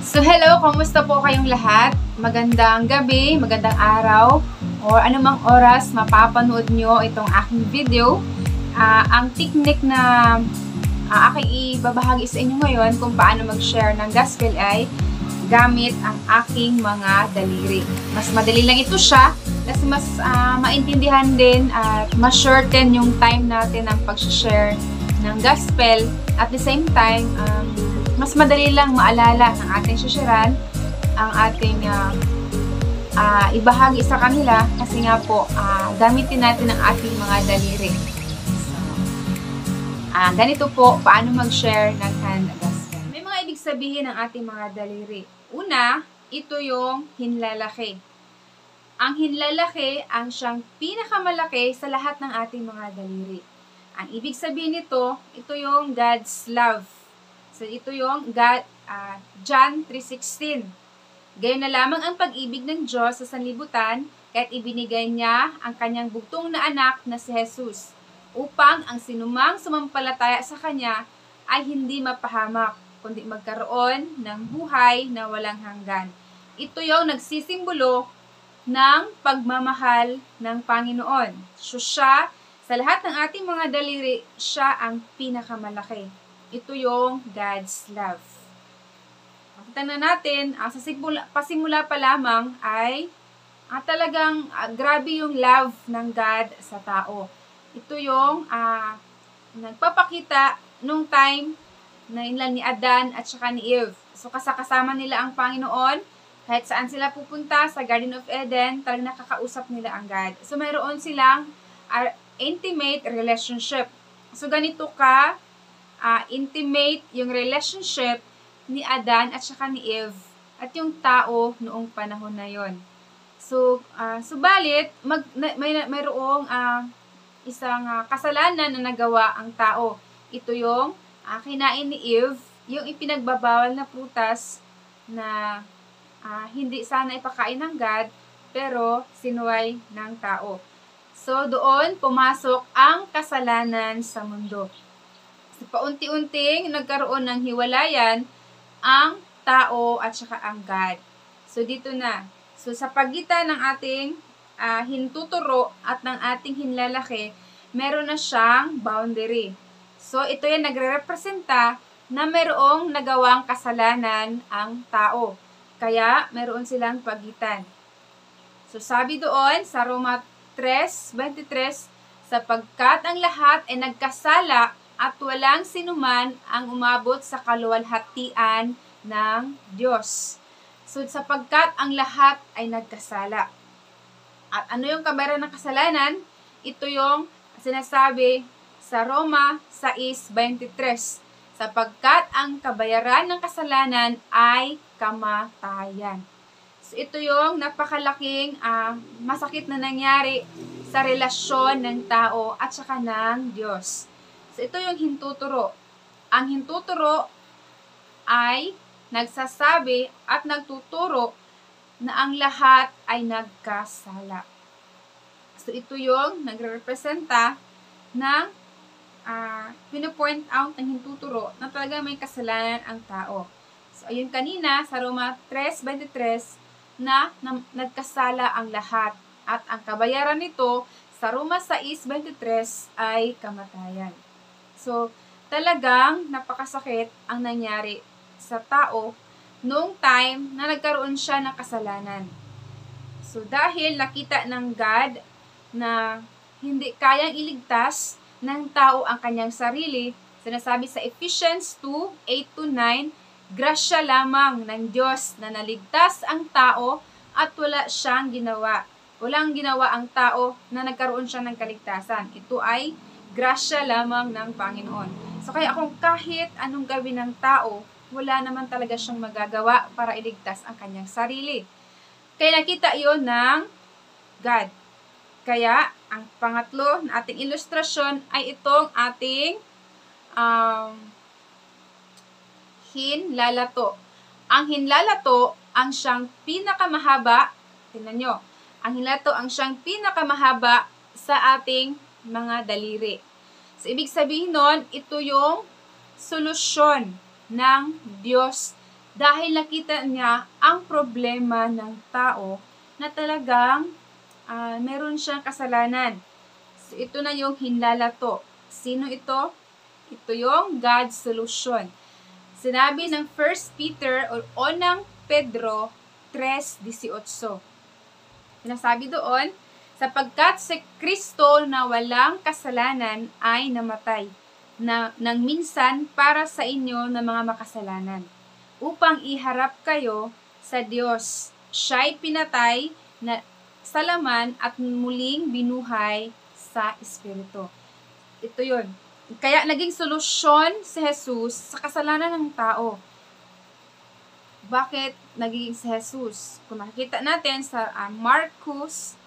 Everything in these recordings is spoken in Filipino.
So hello, kamusta po kayong lahat? Magandang gabi, magandang araw, or anumang oras mapapanood nyo itong aking video. Ang technique na aking ibabahagi sa inyo ngayon kung paano mag-share ng gospel ay gamit ang aking mga daliri. Mas madali lang ito siya kasi mas maintindihan din at mas shorten yung time natin ng pag-share ng gospel. At the same time, mas madali lang maalala ng ating susyaran ang ating ibahagi sa kanila kasi nga po gamitin natin ang ating mga daliri. So, ganito po paano mag-share ng hand gospel. May mga ibig sabihin ng ating mga daliri. Una, ito yung hinlalaki. Ang hinlalaki ang siyang pinakamalaki sa lahat ng ating mga daliri. Ang ibig sabihin nito, ito yung God's love. So, ito yung John 3:16. Gayon na lamang ang pag-ibig ng Diyos sa sanlibutan, kaya't ibinigay niya ang kanyang bugtong na anak na si Jesus, upang ang sinumang sumampalataya sa kanya ay hindi mapahamak, kundi magkaroon ng buhay na walang hanggan. Ito yung nagsisimbolo ng pagmamahal ng Panginoon. So, siya, sa lahat ng ating mga daliri, siya ang pinakamalaki. Ito yung God's love. Makita na natin, sa pasimula pa lamang ay talagang grabe yung love ng God sa tao. Ito yung nagpapakita nung time na inlan ni Adan at saka ni Eve. So kasama nila ang Panginoon, kahit saan sila pupunta sa Garden of Eden, talagang nakakausap nila ang God. So mayroon silang intimate relationship. So ganito ka intimate yung relationship ni Adan at saka ni Eve at yung tao noong panahon na yon. So, subalit, mayroong isang kasalanan na nagawa ang tao. Ito yung kinain ni Eve, yung ipinagbabawal na prutas na hindi sana ipakain ng God, pero sinuway ng tao. So, doon pumasok ang kasalanan sa mundo. So, paunti-unting nagkaroon ng hiwalayan ang tao at saka ang God. So, dito na. So, sa pagitan ng ating hintuturo at ng ating hinlalaki, meron na siyang boundary. So, ito yung nagre-representa na mayroong nagawang kasalanan ang tao. Kaya, meron silang pagitan. So, sabi doon sa Roma 3:23, sapagkat ang lahat ay nagkasala at walang sinuman ang umabot sa kaluwalhatian ng Diyos. So, sapagkat ang lahat ay nagkasala. At ano yung kabayaran ng kasalanan? Ito yung sinasabi sa Roma 6:23. Sapagkat ang kabayaran ng kasalanan ay kamatayan. So, ito yung napakalaking masakit na nangyari sa relasyon ng tao at saka ng Diyos. So, ito yung hintuturo. Ang hintuturo ay nagsasabi at nagtuturo na ang lahat ay nagkasala. So, ito yung nagre-representa ng pinu-point out ng hintuturo na talaga may kasalanan ang tao. So, ayun kanina sa Roma 3:23 na nagkasala ang lahat at ang kabayaran nito sa Roma 6:23 ay kamatayan. So, talagang napakasakit ang nangyari sa tao noong time na nagkaroon siya ng kasalanan. So, dahil nakita ng God na hindi kayang iligtas ng tao ang kanyang sarili, sinasabi sa Ephesians 2:8-9, grasya lamang ng Diyos na naligtas ang tao at wala siyang ginawa. Walang ginawa ang tao na nagkaroon siya ng kaligtasan. Ito ay grasya lamang ng Panginoon. So kaya kung kahit anong gawin ng tao, wala naman talaga siyang magagawa para iligtas ang kanyang sarili. Kaya nakita iyon ng God. Kaya ang pangatlo na ating ilustrasyon ay itong ating hinlalato. Ang hinlalato ang siyang pinakamahaba, tingnan nyo, ang hinlalato ang siyang pinakamahaba sa ating mga daliri. So, ibig sabihin nun, ito yung solusyon ng Diyos Dahil nakita niya ang problema ng tao na talagang meron siyang kasalanan. So, ito na yung hinlalato. Sino ito? Ito yung God's solution. Sinabi ng 1 Peter o unang Pedro 3:18. Sinasabi doon, sapagkat si Kristo na walang kasalanan ay namatay nang minsan para sa inyo na mga makasalanan, upang iharap kayo sa Diyos. Siya'y pinatay na sa laman at muling binuhay sa Espiritu. Ito yun. Kaya naging solusyon si Jesus sa kasalanan ng tao. Bakit naging si Jesus? Kung nakikita natin sa Marcos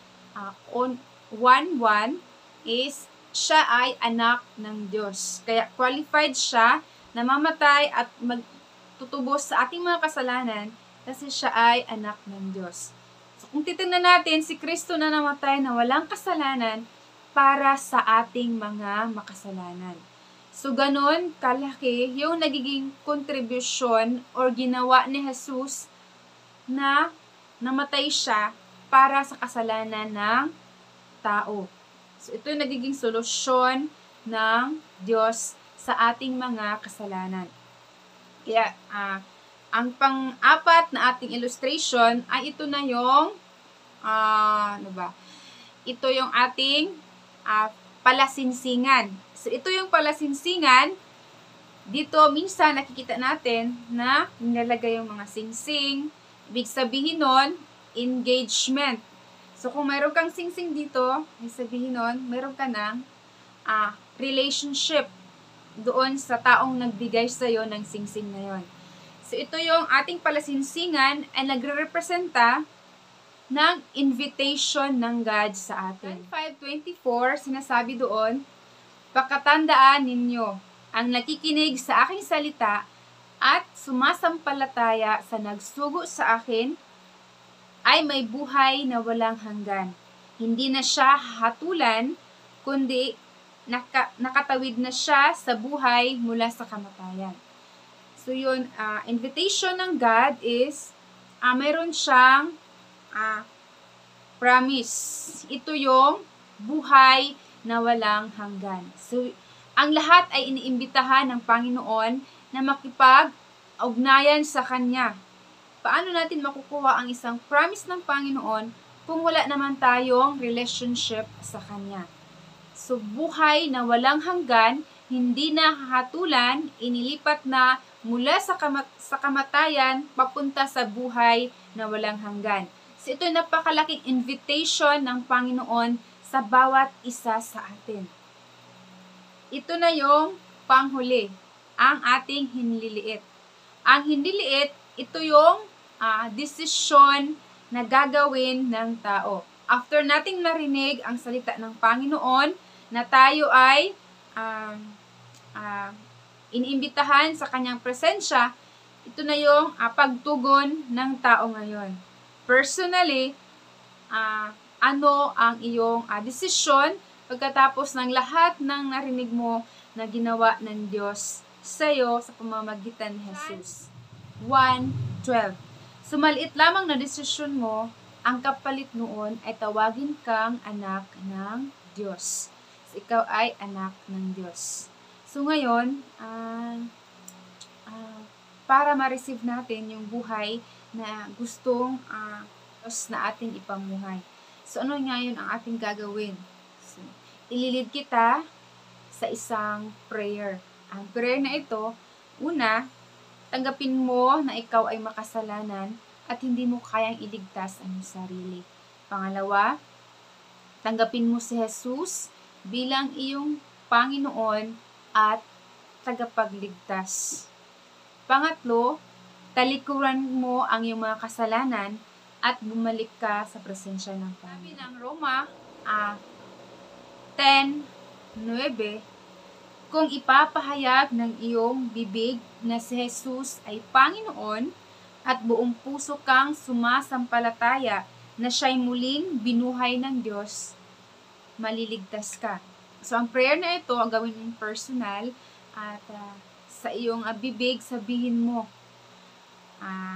1:1 is siya ay anak ng Diyos. Kaya qualified siya na mamatay at magtutubos sa ating mga kasalanan kasi siya ay anak ng Diyos. So, kung titingnan natin, si Kristo na namatay na walang kasalanan para sa ating mga makasalanan. So, ganun kalaki yung nagiging contribution or ginawa ni Jesus na namatay siya para sa kasalanan ng tao. So, ito yung nagiging solusyon ng Diyos sa ating mga kasalanan. Kaya, ang pang-apat na ating illustration ay ito na yung, Ito yung ating palasinsingan. So, ito yung palasinsingan. Dito, minsan nakikita natin na nilalagay yung mga singsing. Ibig sabihin nun, engagement. So, kung mayroon kang singsing dito, may sabihin nun, mayroon ka ng relationship doon sa taong nagbigay sa'yo ng singsing na yon. So, ito yung ating palasinsingan ay nagre-representa ng invitation ng God sa atin. 5:24, sinasabi doon, pakatandaan ninyo, ang nakikinig sa aking salita at sumasampalataya sa nagsugo sa akin ay may buhay na walang hanggan. Hindi na siya hatulan, kundi nakatawid na siya sa buhay mula sa kamatayan. So yun, invitation ng God is, mayroon siyang promise. Ito yung buhay na walang hanggan. So, ang lahat ay iniimbitahan ng Panginoon na makipag-ugnayan sa Kanya. Paano natin makukuha ang isang promise ng Panginoon kung wala naman tayong relationship sa Kanya? So, buhay na walang hanggan, hindi na hahatulan, inilipat na mula sa kamatayan papunta sa buhay na walang hanggan. So, ito yung napakalaking invitation ng Panginoon sa bawat isa sa atin. Ito na yung panghuli, ang ating hinliliit. Ang hinliliit, ito yung desisyon na gagawin ng tao. After nating narinig ang salita ng Panginoon, na tayo ay iniimbitahan sa kanyang presensya, ito na yung pagtugon ng tao ngayon. Personally, ano ang iyong desisyon pagkatapos ng lahat ng narinig mo na ginawa ng Diyos sa iyo sa pamamagitan ni Jesus? 1:12. So, maliit lamang na desisyon mo, ang kapalit noon ay tawagin kang anak ng Diyos. So, ikaw ay anak ng Diyos. So, ngayon, para ma-receive natin yung buhay na gustong Diyos na ating ipamuhay. So, ano ngayon ang ating gagawin? So, ililid kita sa isang prayer. Ang prayer na ito, una, tanggapin mo na ikaw ay makasalanan at hindi mo kayang iligtas ang sarili. Pangalawa, tanggapin mo si Jesus bilang iyong Panginoon at tagapagligtas. Pangatlo, talikuran mo ang iyong mga kasalanan at bumalik ka sa presensya ng Panginoon. Sabi ng Roma 10:9, kung ipapahayag ng iyong bibig na si Jesus ay Panginoon at buong puso kang sumasampalataya na siya'y muling binuhay ng Diyos, maliligtas ka. So, ang prayer na ito, ang gawin mong personal at sa iyong bibig, sabihin mo,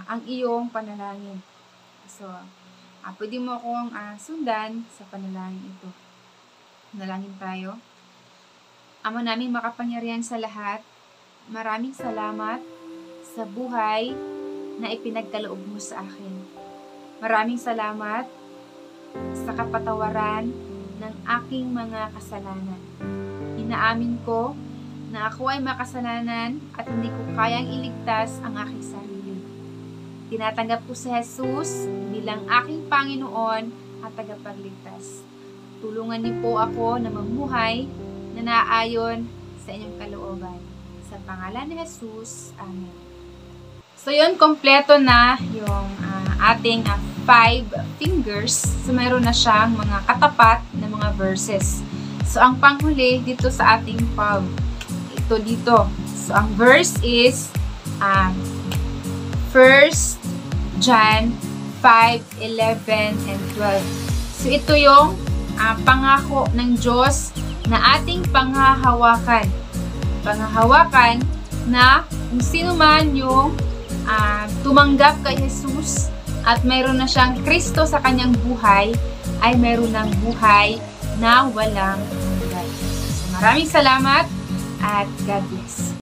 ang iyong panalangin. So, pwede mo akong sundan sa panalangin ito. Panalangin tayo. Ama naming makapangyarihan sa lahat, maraming salamat sa buhay na ipinagkaloob mo sa akin. Maraming salamat sa kapatawaran ng aking mga kasalanan. Inaamin ko na ako ay makasalanan at hindi ko kayang iligtas ang aking sarili. Tinatanggap ko si Jesus bilang aking Panginoon at tagapagligtas. Tulungan niyo po ako na mamuhay na naayon sa inyong kalooban. Sa pangalan ni Jesus, Amen. So yun, kompleto na yung ating 5 fingers. So mayroon na siyang mga katapat na mga verses. So ang panghuli dito sa ating palm, ito dito. So ang verse is 1 John 5:11 and 12. So ito yung pangako ng Diyos na ating panghahawakan. Panghahawakan na kung sino man yung tumanggap kay Jesus at mayroon na siyang Kristo sa kanyang buhay, ay mayroon ng buhay na walang hanggan. So maraming salamat at God bless.